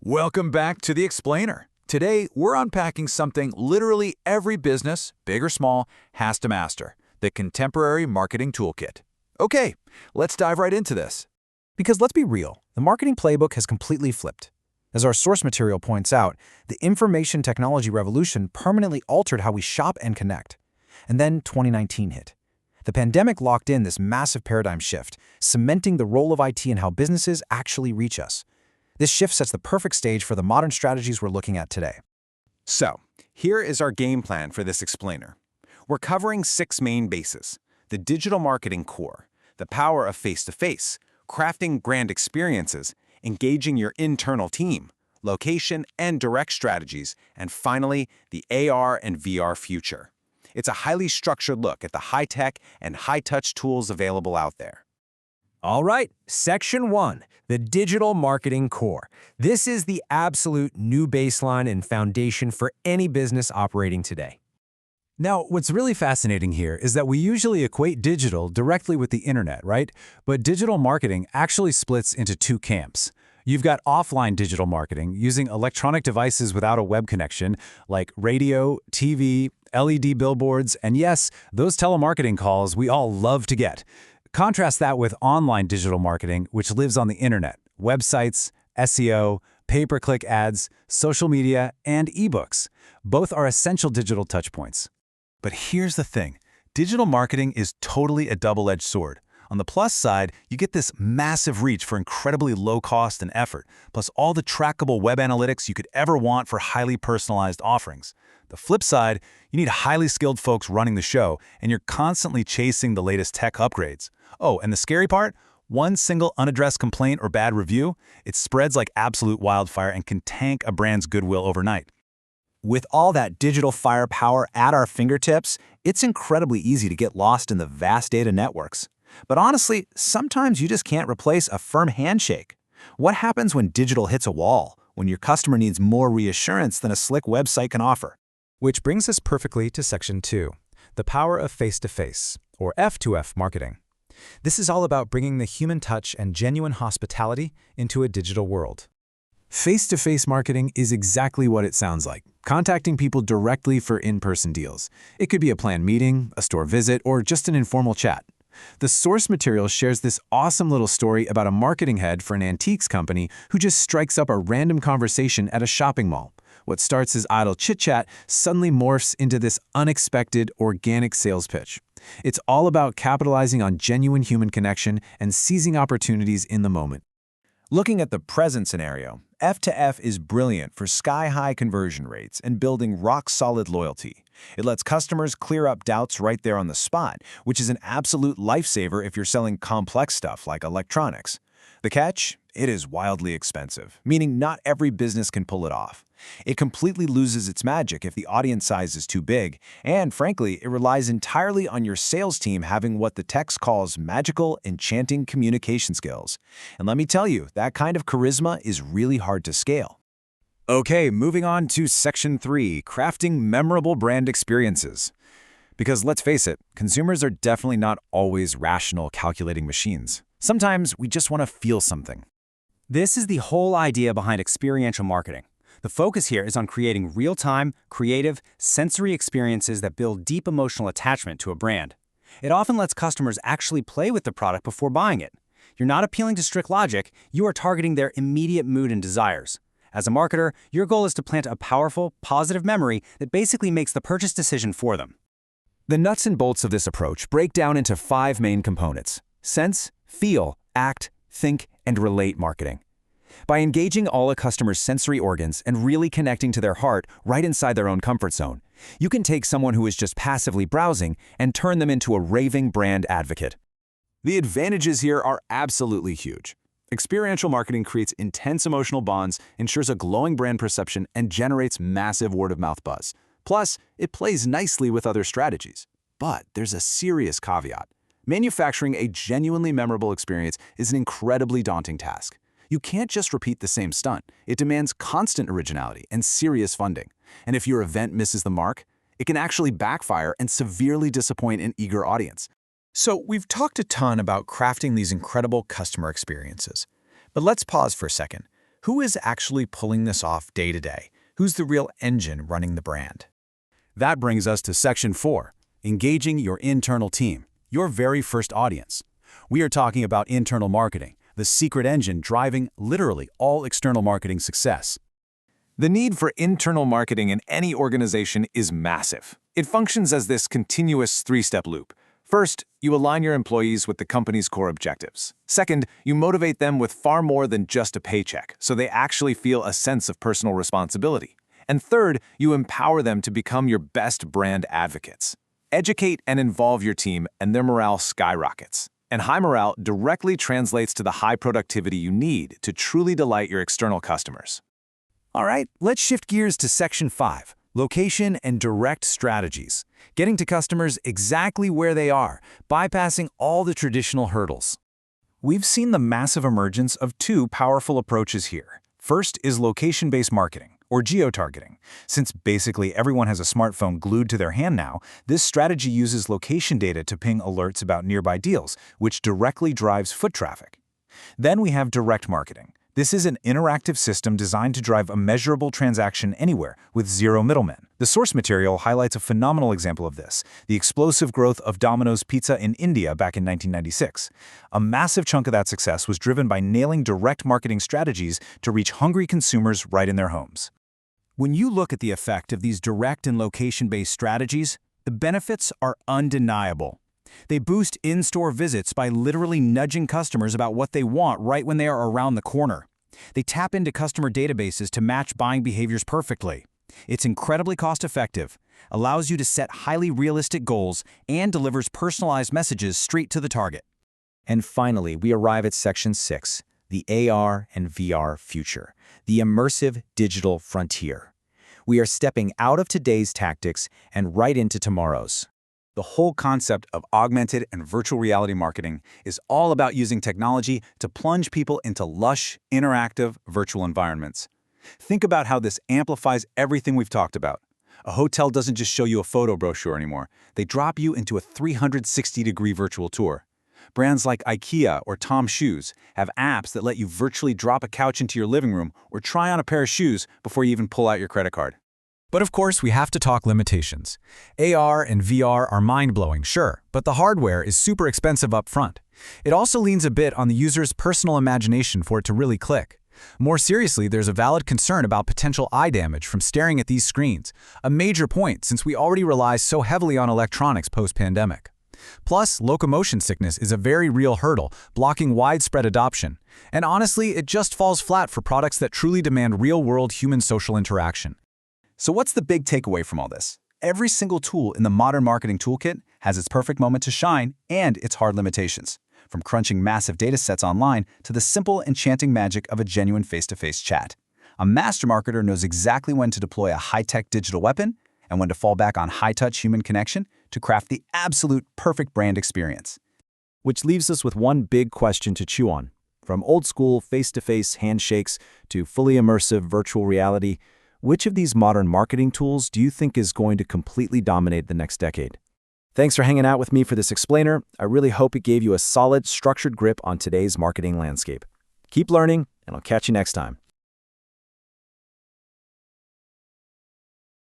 Welcome back to The Explainer. Today, we're unpacking something literally every business, big or small, has to master: the Contemporary Marketing Toolkit. Okay, let's dive right into this. Because let's be real, the marketing playbook has completely flipped. As our source material points out, the information technology revolution permanently altered how we shop and connect. And then 2019 hit. The pandemic locked in this massive paradigm shift, cementing the role of IT in how businesses actually reach us. This shift sets the perfect stage for the modern strategies we're looking at today. So, here is our game plan for this explainer. We're covering 6 main bases: the digital marketing core, the power of face-to-face, crafting brand experiences, engaging your internal team, location and direct strategies, and finally, the AR and VR future. It's a highly structured look at the high-tech and high-touch tools available out there. All right, Section 1, the digital marketing core. This is the absolute new baseline and foundation for any business operating today. Now, what's really fascinating here is that we usually equate digital directly with the internet, right? But digital marketing actually splits into 2 camps. You've got offline digital marketing using electronic devices without a web connection, like radio, TV, LED billboards, and yes, those telemarketing calls we all love to get. Contrast that with online digital marketing, which lives on the internet: websites, SEO, pay-per-click ads, social media, and ebooks. Both are essential digital touchpoints. But here's the thing. Digital marketing is totally a double-edged sword. On the plus side, you get this massive reach for incredibly low cost and effort, plus all the trackable web analytics you could ever want for highly personalized offerings. The flip side, you need highly skilled folks running the show, and you're constantly chasing the latest tech upgrades. Oh, and the scary part? One single unaddressed complaint or bad review, it spreads like absolute wildfire and can tank a brand's goodwill overnight. With all that digital firepower at our fingertips, it's incredibly easy to get lost in the vast data networks. But honestly, sometimes you just can't replace a firm handshake. What happens when digital hits a wall, when your customer needs more reassurance than a slick website can offer? Which brings us perfectly to Section 2, the power of face-to-face, or F2F marketing. This is all about bringing the human touch and genuine hospitality into a digital world. Face-to-face marketing is exactly what it sounds like: contacting people directly for in-person deals. It could be a planned meeting, a store visit, or just an informal chat. The source material shares this awesome little story about a marketing head for an antiques company who just strikes up a random conversation at a shopping mall. What starts as idle chit-chat suddenly morphs into this unexpected, organic sales pitch. It's all about capitalizing on genuine human connection and seizing opportunities in the moment. Looking at the present scenario, F2F is brilliant for sky-high conversion rates and building rock-solid loyalty. It lets customers clear up doubts right there on the spot, which is an absolute lifesaver if you're selling complex stuff like electronics. The catch? It is wildly expensive, meaning not every business can pull it off. It completely loses its magic if the audience size is too big, and frankly, it relies entirely on your sales team having what the text calls magical, enchanting communication skills. And let me tell you, that kind of charisma is really hard to scale. Okay, moving on to Section 3, crafting memorable brand experiences. Because let's face it, consumers are definitely not always rational, calculating machines. Sometimes we just want to feel something. This is the whole idea behind experiential marketing. The focus here is on creating real-time, creative, sensory experiences that build deep emotional attachment to a brand. It often lets customers actually play with the product before buying it. You're not appealing to strict logic, you are targeting their immediate mood and desires. As a marketer, your goal is to plant a powerful, positive memory that basically makes the purchase decision for them. The nuts and bolts of this approach break down into 5 main components: sense, feel, act, think, and relate marketing. By engaging all a customer's sensory organs and really connecting to their heart right inside their own comfort zone, you can take someone who is just passively browsing and turn them into a raving brand advocate. The advantages here are absolutely huge. Experiential marketing creates intense emotional bonds, ensures a glowing brand perception, and generates massive word-of-mouth buzz. Plus, it plays nicely with other strategies. But there's a serious caveat. Manufacturing a genuinely memorable experience is an incredibly daunting task. You can't just repeat the same stunt. It demands constant originality and serious funding. And if your event misses the mark, it can actually backfire and severely disappoint an eager audience. So we've talked a ton about crafting these incredible customer experiences. But let's pause for a second. Who is actually pulling this off day to day? Who's the real engine running the brand? That brings us to Section 4, engaging your internal team, your very first audience. We are talking about internal marketing, the secret engine driving literally all external marketing success. The need for internal marketing in any organization is massive. It functions as this continuous three-step loop. First, you align your employees with the company's core objectives. Second, you motivate them with far more than just a paycheck, so they actually feel a sense of personal responsibility. And third, you empower them to become your best brand advocates. Educate and involve your team, and their morale skyrockets. And high morale directly translates to the high productivity you need to truly delight your external customers. All right, let's shift gears to Section 5, location and direct strategies, getting to customers exactly where they are, bypassing all the traditional hurdles. We've seen the massive emergence of two powerful approaches here. First is location-based marketing, or geotargeting. Since basically everyone has a smartphone glued to their hand now, this strategy uses location data to ping alerts about nearby deals, which directly drives foot traffic. Then we have direct marketing. This is an interactive system designed to drive a measurable transaction anywhere with zero middlemen. The source material highlights a phenomenal example of this, the explosive growth of Domino's Pizza in India back in 1996. A massive chunk of that success was driven by nailing direct marketing strategies to reach hungry consumers right in their homes. When you look at the effect of these direct and location-based strategies, the benefits are undeniable. They boost in-store visits by literally nudging customers about what they want right when they are around the corner. They tap into customer databases to match buying behaviors perfectly. It's incredibly cost-effective, allows you to set highly realistic goals, and delivers personalized messages straight to the target. And finally, we arrive at Section 6, the AR and VR future, the immersive digital frontier. We are stepping out of today's tactics and right into tomorrow's. The whole concept of augmented and virtual reality marketing is all about using technology to plunge people into lush, interactive, virtual environments. Think about how this amplifies everything we've talked about. A hotel doesn't just show you a photo brochure anymore. They drop you into a 360-degree virtual tour. Brands like IKEA or Tom Shoes have apps that let you virtually drop a couch into your living room or try on a pair of shoes before you even pull out your credit card. But of course, we have to talk limitations. AR and VR are mind-blowing, sure, but the hardware is super expensive up front. It also leans a bit on the user's personal imagination for it to really click. More seriously, there's a valid concern about potential eye damage from staring at these screens, a major point since we already rely so heavily on electronics post-pandemic. Plus, locomotion sickness is a very real hurdle, blocking widespread adoption. And honestly, it just falls flat for products that truly demand real-world human social interaction. So what's the big takeaway from all this? Every single tool in the modern marketing toolkit has its perfect moment to shine and its hard limitations, from crunching massive data sets online to the simple, enchanting magic of a genuine face-to-face chat. A master marketer knows exactly when to deploy a high-tech digital weapon and when to fall back on high-touch human connection to craft the absolute perfect brand experience. Which leaves us with one big question to chew on. From old-school face-to-face handshakes to fully immersive virtual reality, which of these modern marketing tools do you think is going to completely dominate the next decade? Thanks for hanging out with me for this explainer. I really hope it gave you a solid, structured grip on today's marketing landscape. Keep learning, and I'll catch you next time.